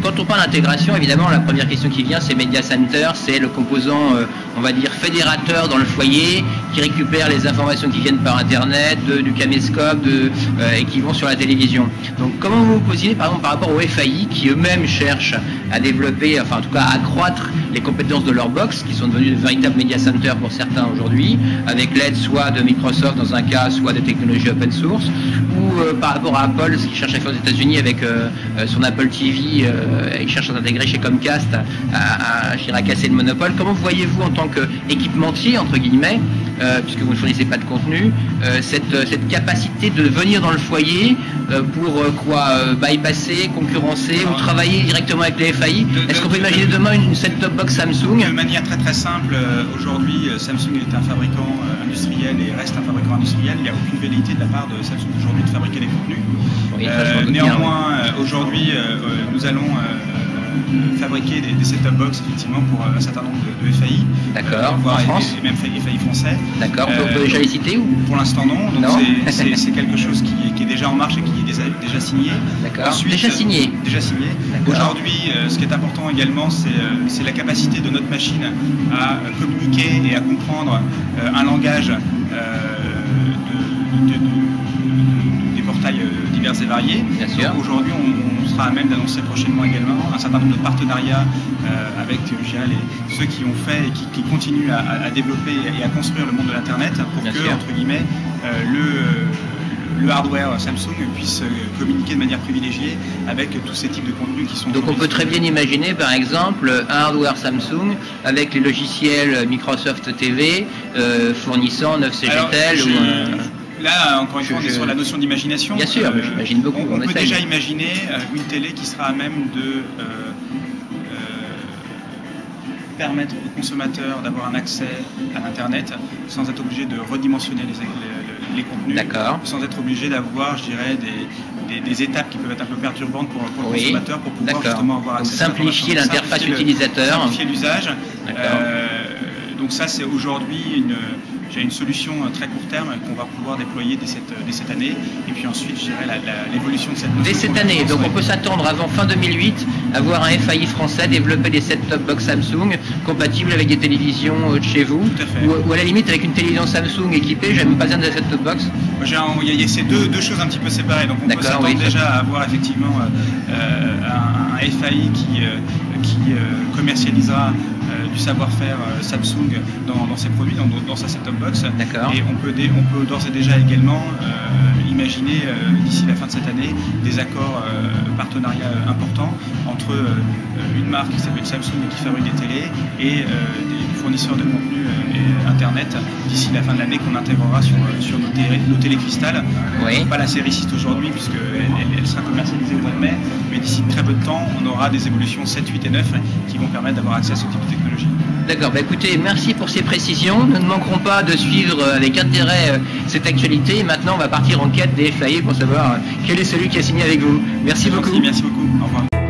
Quand on parle d'intégration, évidemment, la première question qui vient, c'est Media Center, c'est le composant, on va dire, fédérateur dans le foyer, qui récupère les informations qui viennent par Internet, du caméscope, et qui vont sur la télévision. Donc, comment vous vous positionnez, par exemple, par rapport aux FAI, qui eux-mêmes cherchent à développer, enfin, en tout cas, à accroître les compétences de leur box, qui sont devenus de véritables Media Center pour certains aujourd'hui, avec l'aide soit de Microsoft dans un cas, soit de technologies open source, ou par rapport à Apple, ce qui cherche à faire aux États-Unis avec son Apple TV, et qui cherche à s'intégrer chez Comcast, à casser le monopole. Comment voyez-vous en tant qu'équipementier, entre guillemets, puisque vous ne fournissez pas de contenu, cette capacité de venir dans le foyer pour bypasser, concurrencer ou travailler directement avec les FAI? Est-ce qu'on peut imaginer demain une set-top box Samsung? De manière très très simple, aujourd'hui Samsung est un fabricant industriel et reste un fabricant industriel. Il n'y a aucune velléité de la part de Samsung aujourd'hui de fabriquer des contenus. Oui, néanmoins, aujourd'hui, nous allons fabriquer des set-top box effectivement pour un certain nombre de FAI. D'accord. Voire En France et même FAI français. D'accord. On peut déjà les citer ou? Pour l'instant non. Donc c'est quelque chose qui est déjà en marche et qui est déjà signé. D'accord. Déjà signé. Déjà signé. Aujourd'hui, ce qui est important également, c'est la capacité de notre machine à communiquer et à comprendre un langage des portails divers et variés. Bien sûr. Aujourd'hui, on sera à même d'annoncer prochainement également un certain nombre de partenariats avec ceux qui ont fait et qui continuent à développer et à construire le monde de l'Internet pour Bien que, sûr. entre guillemets, le hardware Samsung puisse communiquer de manière privilégiée avec tous ces types de contenus qui sont... Donc on peut très bien imaginer par exemple un hardware Samsung avec les logiciels Microsoft TV fournissant 9CGTEL ou... Là, encore une fois, on est sur la notion d'imagination. Bien sûr, mais j'imagine beaucoup. On peut déjà imaginer une télé qui sera à même de permettre aux consommateurs d'avoir un accès à l'Internet sans être obligé de redimensionner les contenus, sans être obligé d'avoir, je dirais, des étapes qui peuvent être un peu perturbantes pour le consommateur pour pouvoir justement avoir accès. Simplifier l'interface utilisateur. Simplifier l'usage. Donc ça, c'est aujourd'hui une solution très court terme qu'on va pouvoir déployer dès cette année. Et puis ensuite, je dirais l'évolution de cette... Dès cette année, donc on peut s'attendre avant fin 2008 à voir un FAI français développer des set-top box Samsung compatibles avec des télévisions de chez vous. Tout à fait. Ou à la limite avec une télévision Samsung équipée, j'ai même pas besoin de set-top box. Il y a ces deux choses un petit peu séparées. Donc on peut s'attendre déjà à avoir effectivement un FAI qui commercialisera du savoir-faire Samsung dans ses produits, dans sa set-top box. Et on peut d'ores et déjà également imaginer d'ici la fin de cette année des accords partenariats importants entre une marque qui s'appelle Samsung et qui fabrique des télés et des fournisseurs de contenu Internet d'ici la fin de l'année qu'on intégrera sur nos télé cristal. Pas la série 6 aujourd'hui puisqu'elle sera commercialisée au mois de mai, mais d'ici très peu de temps on aura des évolutions 7, 8 et 9 qui vont permettre d'avoir accès à ce type de technologie. D'accord, écoutez, merci pour ces précisions. Nous ne manquerons pas de suivre avec intérêt cette actualité. Et maintenant, on va partir en quête des FAI pour savoir quel est celui qui a signé avec vous. Merci beaucoup. Merci beaucoup. Au revoir.